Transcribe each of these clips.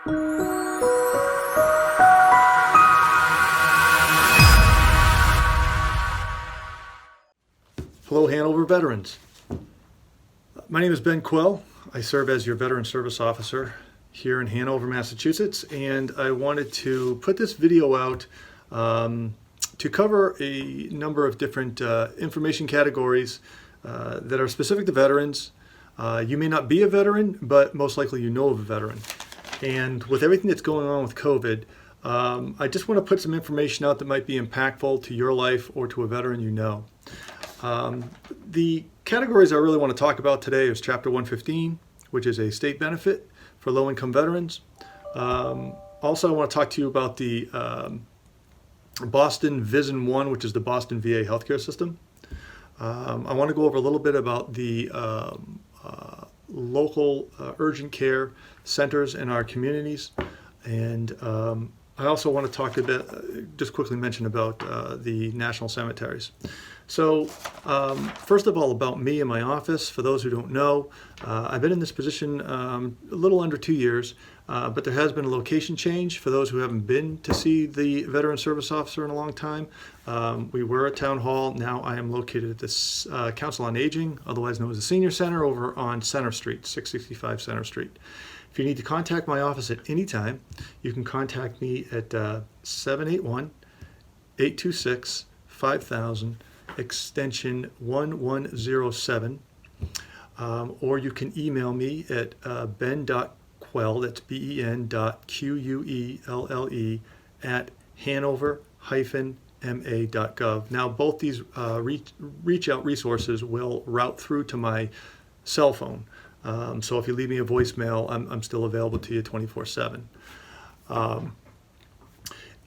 Hello, Hanover veterans. My name is Ben Quill. I serve as your Veteran Service Officer here in Hanover, Massachusetts, and I wanted to put this video out to cover a number of different information categories that are specific to veterans. You may not be a veteran, but most likely you know of a veteran. And with everything that's going on with COVID, I just want to put some information out that might be impactful to your life or to a veteran you know. The categories I really want to talk about today is Chapter 115, which is a state benefit for low-income veterans. Also, I want to talk to you about the Boston Vision 1, which is the Boston VA healthcare system. I want to go over a little bit about the local urgent care centers in our communities, and I also want to talk a bit, just quickly mention about the national cemeteries. So first of all, about me and my office, for those who don't know, I've been in this position a little under 2 years, but there has been a location change. For those who haven't been to see the Veteran Service Officer in a long time, we were at Town Hall. Now I am located at this Council on Aging, otherwise known as the Senior Center, over on Center Street, 665 Center Street. If you need to contact my office at any time, you can contact me at 781-826-5000, extension 1107, or you can email me at ben.quell, that's ben.quelle at hanover-ma.gov. Now, both these reach out resources will route through to my cell phone. So if you leave me a voicemail, I'm still available to you 24/7. I'm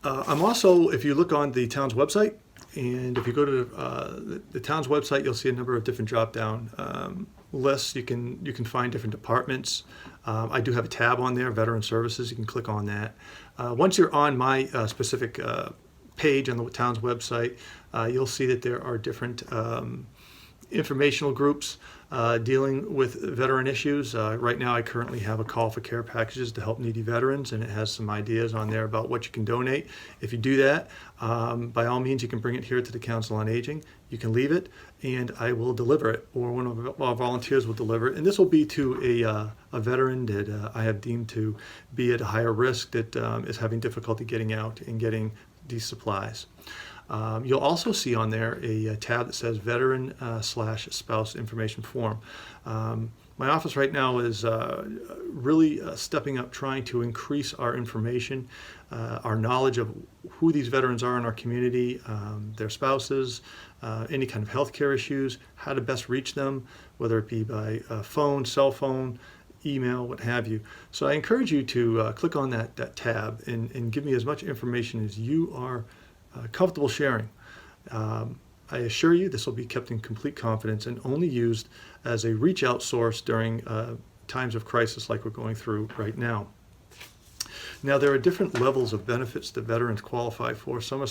also, if you look on the town's website, and if you go to the town's website, you'll see a number of different drop-down lists. You can find different departments. I do have a tab on there, Veteran Services. You can click on that. Once you're on my specific page on the town's website, you'll see that there are different informational groups dealing with veteran issues. Right now I currently have a call for care packages to help needy veterans, and it has some ideas on there about what you can donate. If you do that, by all means you can bring it here to the Council on Aging. You can leave it and I will deliver it, or one of our volunteers will deliver it, and this will be to a veteran that I have deemed to be at a higher risk, that is having difficulty getting out and getting these supplies. You'll also see on there a tab that says Veteran/Spouse Information Form. My office right now is really stepping up, trying to increase our information, our knowledge of who these veterans are in our community, their spouses, any kind of healthcare issues, how to best reach them, whether it be by phone, cell phone, email, what have you. So I encourage you to click on that tab and give me as much information as you are comfortable sharing. I assure you this will be kept in complete confidence and only used as a reach out source during times of crisis like we're going through right now. Now, there are different levels of benefits that veterans qualify for. Some are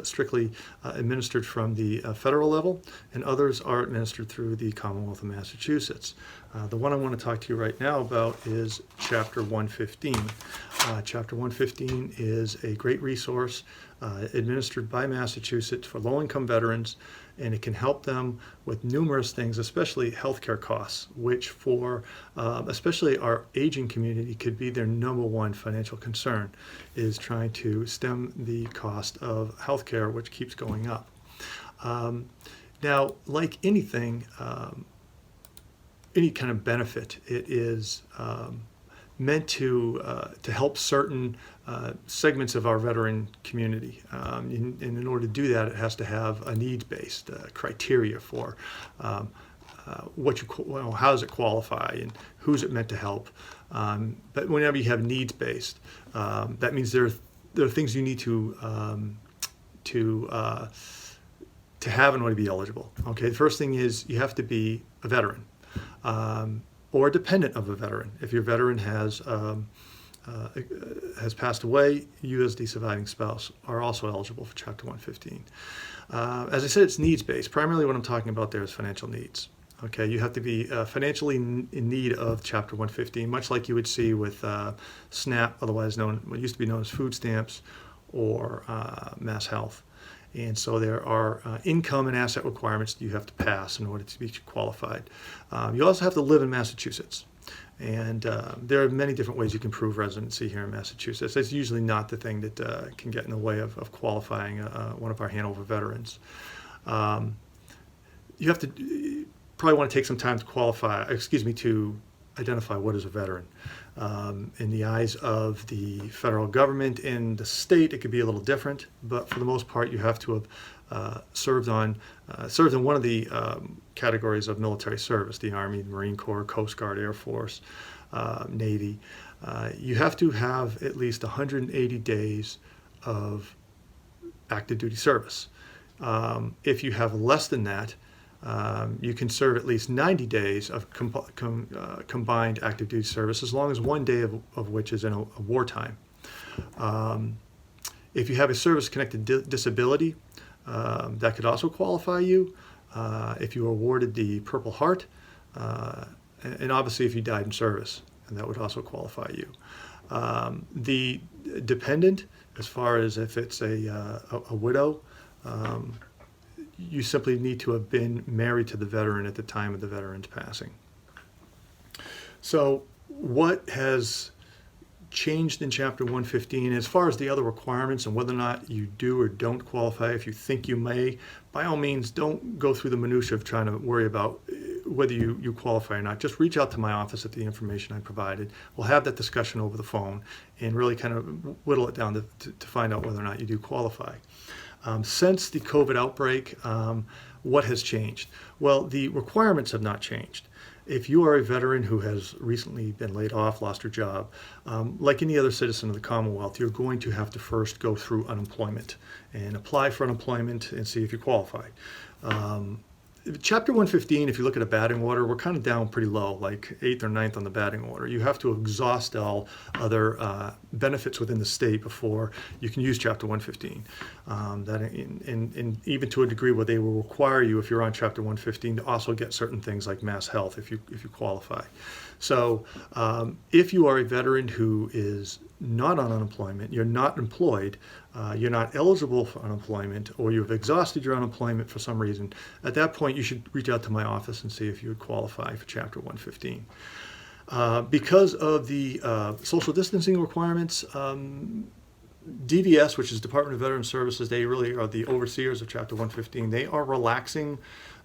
strictly administered from the federal level, and others are administered through the Commonwealth of Massachusetts. The one I want to talk to you right now about is Chapter 115. Chapter 115 is a great resource administered by Massachusetts for low-income veterans, and it can help them with numerous things, especially healthcare costs, which for especially our aging community could be their number one financial concern, is trying to stem the cost of healthcare, which keeps going up. Now, like anything, any kind of benefit, it is meant to help certain segments of our veteran community. And in order to do that, it has to have a needs-based criteria for what how does it qualify and who's it meant to help. But whenever you have needs-based, that means there are things you need to have in order to be eligible. Okay, the first thing is you have to be a veteran. Or a dependent of a veteran. If your veteran has passed away, you as the surviving spouse are also eligible for Chapter 115. As I said, it's needs-based. Primarily what I'm talking about there is financial needs. Okay, you have to be financially in need of Chapter 115, much like you would see with SNAP, otherwise known, what used to be known as food stamps, or Mass Health. And so there are income and asset requirements that you have to pass in order to be qualified. You also have to live in Massachusetts. And there are many different ways you can prove residency here in Massachusetts. That's usually not the thing that can get in the way of qualifying one of our Hanover veterans. You have to probably want to take some time to identify what is a veteran. In the eyes of the federal government and the state, it could be a little different, but for the most part, you have to have served in one of the categories of military service: the Army, the Marine Corps, Coast Guard, Air Force, Navy. You have to have at least 180 days of active duty service. If you have less than that, you can serve at least 90 days of combined active duty service, as long as one day of which is in a wartime. If you have a service-connected disability, that could also qualify you. If you were awarded the Purple Heart, and obviously if you died in service, and that would also qualify you. The dependent, as far as if it's a widow, you simply need to have been married to the veteran at the time of the veteran's passing. So what has changed in Chapter 115 as far as the other requirements and whether or not you do or don't qualify? If you think you may, by all means, don't go through the minutia of trying to worry about whether you qualify or not. Just reach out to my office at the information I provided. We'll have that discussion over the phone and really kind of whittle it down to find out whether or not you do qualify. Since the COVID outbreak, what has changed? Well, the requirements have not changed. If you are a veteran who has recently been laid off, lost your job, like any other citizen of the Commonwealth, you're going to have to first go through unemployment and apply for unemployment and see if you qualify. Chapter 115, if you look at a batting order, we're kind of down pretty low, like 8th or 9th on the batting order. You have to exhaust all other benefits within the state before you can use Chapter 115. And even to a degree where they will require you, if you're on Chapter 115, to also get certain things like Mass Health if you qualify. So if you are a veteran who is not on unemployment, you're not employed, you're not eligible for unemployment, or you've exhausted your unemployment for some reason, at that point you should reach out to my office and see if you would qualify for Chapter 115. Because of the social distancing requirements, DVS, which is Department of Veteran Services, they really are the overseers of Chapter 115. They are relaxing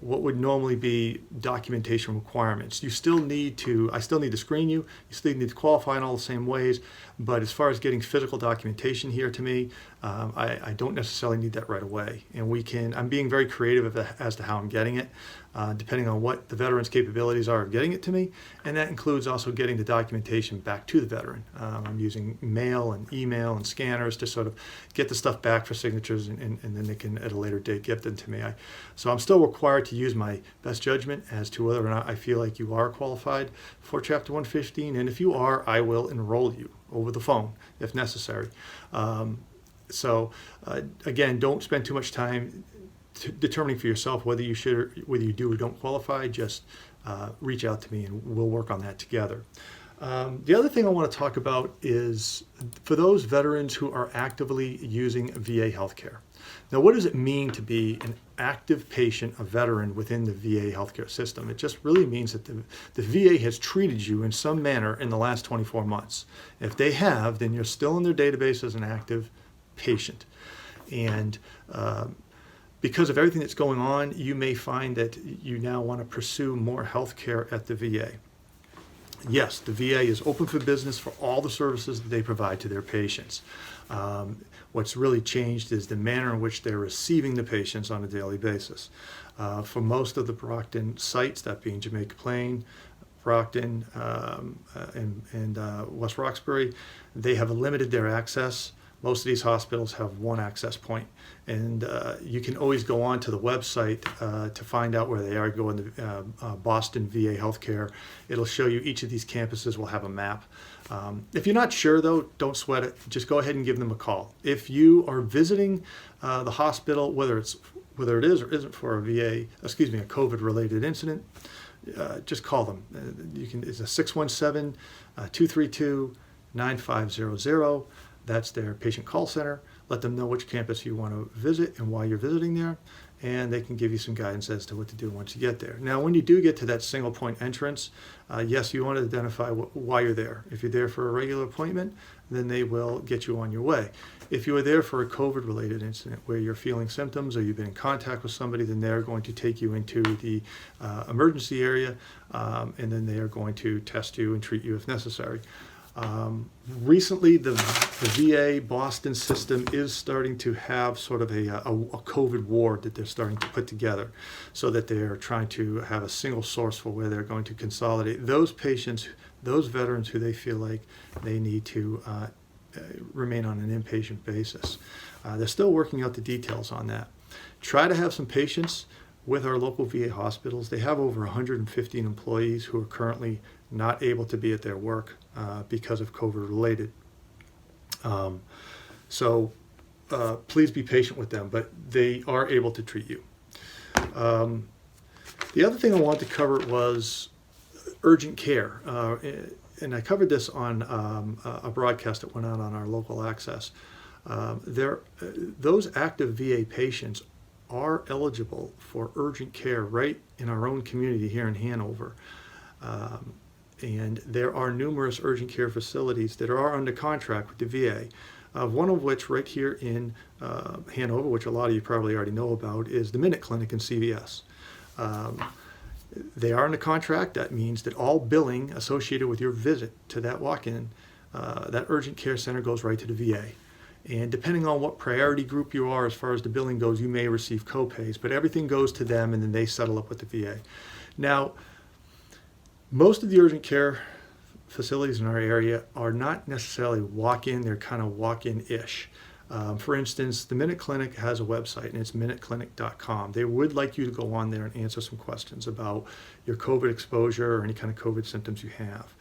what would normally be documentation requirements. I still need to screen you. You still need to qualify in all the same ways. But as far as getting physical documentation here to me, I don't necessarily need that right away. And I'm being very creative as to how I'm getting it, depending on what the veteran's capabilities are of getting it to me. And that includes also getting the documentation back to the veteran. I'm using mail and email and scanners to sort of get the stuff back for signatures, and then they can at a later date give them to me. So I'm still required to use my best judgment as to whether or not I feel like you are qualified for Chapter 115. And if you are, I will enroll you over the phone if necessary. So again, don't spend too much time determining for yourself whether you do or don't qualify. Just reach out to me and we'll work on that together. The other thing I want to talk about is for those veterans who are actively using VA healthcare. Now, what does it mean to be an active patient, a veteran within the VA healthcare system? It just really means that the VA has treated you in some manner in the last 24 months. If they have, then you're still in their database as an active patient. And because of everything that's going on, you may find that you now want to pursue more health care at the VA. Yes, the VA is open for business for all the services that they provide to their patients. What's really changed is the manner in which they're receiving the patients on a daily basis. For most of the Brockton sites, that being Jamaica Plain, Brockton, and West Roxbury, they have limited their access. Most of these hospitals have one access point, and you can always go on to the website to find out where they are. Go into Boston VA Healthcare. It'll show you each of these campuses will have a map. If you're not sure, though, don't sweat it. Just go ahead and give them a call. If you are visiting the hospital, whether it's whether it is or isn't for a COVID-related incident, just call them. It's a 617-232-9500. That's their patient call center. Let them know which campus you want to visit and why you're visiting there, and they can give you some guidance as to what to do once you get there. Now, when you do get to that single point entrance, yes, you want to identify why you're there. If you're there for a regular appointment, then they will get you on your way. If you are there for a COVID-related incident where you're feeling symptoms or you've been in contact with somebody, then they're going to take you into the emergency area, and then they are going to test you and treat you if necessary. Recently, the VA Boston system is starting to have sort of a COVID ward that they're starting to put together, so that they're trying to have a single source for where they're going to consolidate those patients, those veterans who they feel like they need to remain on an inpatient basis. They're still working out the details on that. Try to have some patience with our local VA hospitals. They have over 115 employees who are currently not able to be at their work because of COVID related. So please be patient with them, but they are able to treat you. The other thing I wanted to cover was urgent care. And I covered this on a broadcast that went out on our local access. Those active VA patients are eligible for urgent care right in our own community here in Hanover. And there are numerous urgent care facilities that are under contract with the VA. One of which right here in Hanover, which a lot of you probably already know about, is the Minute Clinic in CVS. They are under contract. That means that all billing associated with your visit to that walk-in, that urgent care center goes right to the VA. And depending on what priority group you are as far as the billing goes, you may receive co-pays, but everything goes to them and then they settle up with the VA. Now, most of the urgent care facilities in our area are not necessarily walk-in, they're kind of walk-in-ish. For instance, the Minute Clinic has a website, and it's minuteclinic.com. They would like you to go on there and answer some questions about your COVID exposure or any kind of COVID symptoms you have.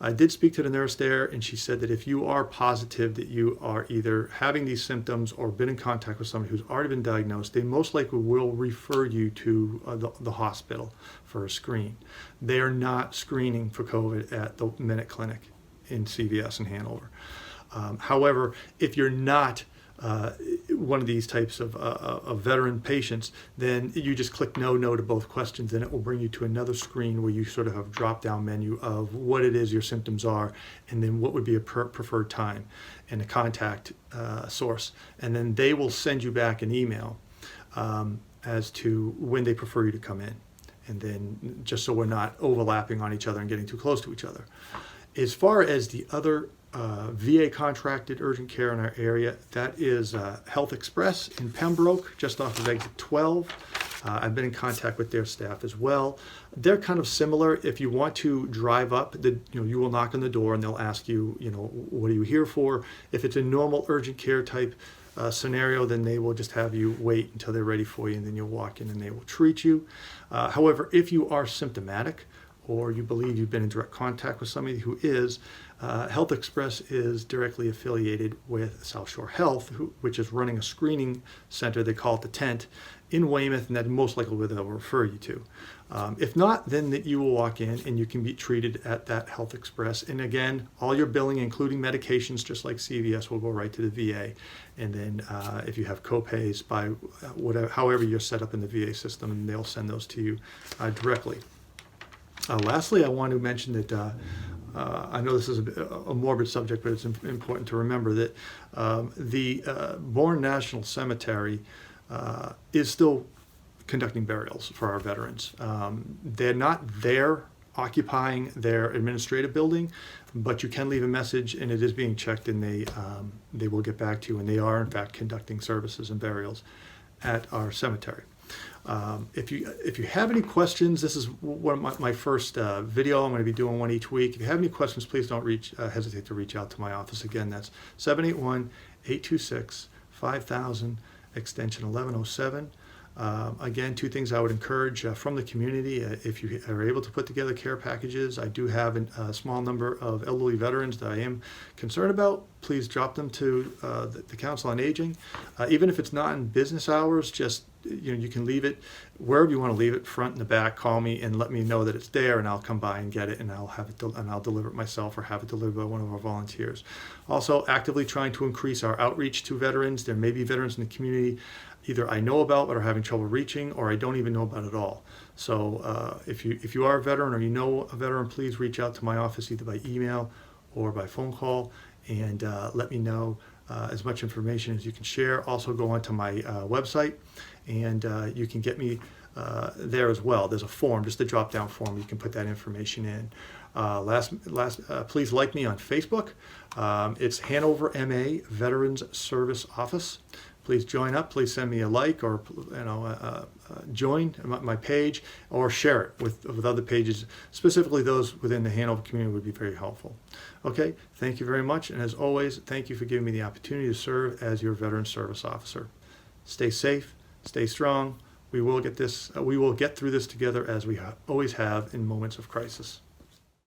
I did speak to the nurse there, and she said that if you are positive that you are either having these symptoms or been in contact with somebody who's already been diagnosed, they most likely will refer you to the hospital for a screen. They are not screening for COVID at the Minute Clinic in CVS in Hanover. However, if you're not one of these types of veteran patients, then you just click no to both questions, and it will bring you to another screen where you sort of have a drop-down menu of what it is your symptoms are, and then what would be a preferred time and a contact source. And then they will send you back an email as to when they prefer you to come in. And then just so we're not overlapping on each other and getting too close to each other. As far as the other VA contracted urgent care in our area, that is Health Express in Pembroke, just off of exit 12. I've been in contact with their staff as well. They're kind of similar. If you want to drive up, you will knock on the door and they'll ask you, what are you here for? If it's a normal urgent care type scenario, then they will just have you wait until they're ready for you, and then you'll walk in and they will treat you. However, if you are symptomatic, or you believe you've been in direct contact with somebody who is, Health Express is directly affiliated with South Shore Health, which is running a screening center, they call it the Tent, in Weymouth, and that's most likely where they'll refer you to. If not, then that you will walk in and you can be treated at that Health Express. And again, all your billing, including medications, just like CVS, will go right to the VA. And then if you have co-pays by however you're set up in the VA system, they'll send those to you directly. Lastly, I want to mention that I know this is a morbid subject, but it's important to remember that the Bourne National Cemetery is still conducting burials for our veterans. They're not there occupying their administrative building, but you can leave a message, and it is being checked, and they will get back to you, and they are in fact conducting services and burials at our cemetery. If you have any questions, this is one of my first video. I'm going to be doing one each week. If you have any questions, please don't hesitate to reach out to my office. Again, that's 781-826-5000, extension 1107. Again, two things I would encourage from the community. If you are able to put together care packages, I do have a small number of elderly veterans that I am concerned about. Please drop them to the Council on Aging. Even if it's not in business hours, just you can leave it wherever you want to leave it, front and the back. Call me and let me know that it's there, and I'll come by and get it, and I'll have it and I'll deliver it myself or have it delivered by one of our volunteers. Also, actively trying to increase our outreach to veterans. There may be veterans in the community either I know about but are having trouble reaching, or I don't even know about at all. So if you are a veteran or you know a veteran, please reach out to my office either by email or by phone call, and let me know as much information as you can share. Also go onto my website, and you can get me there as well. There's a form, just a drop-down form. You can put that information in. Please like me on Facebook. It's Hanover MA Veterans Service Office. Please join up. Please send me a like, or join my page, or share it with other pages. Specifically, those within the Hanover community would be very helpful. Okay, thank you very much, and as always, thank you for giving me the opportunity to serve as your Veteran Service Officer. Stay safe, stay strong. We will get through this together, as we always have in moments of crisis.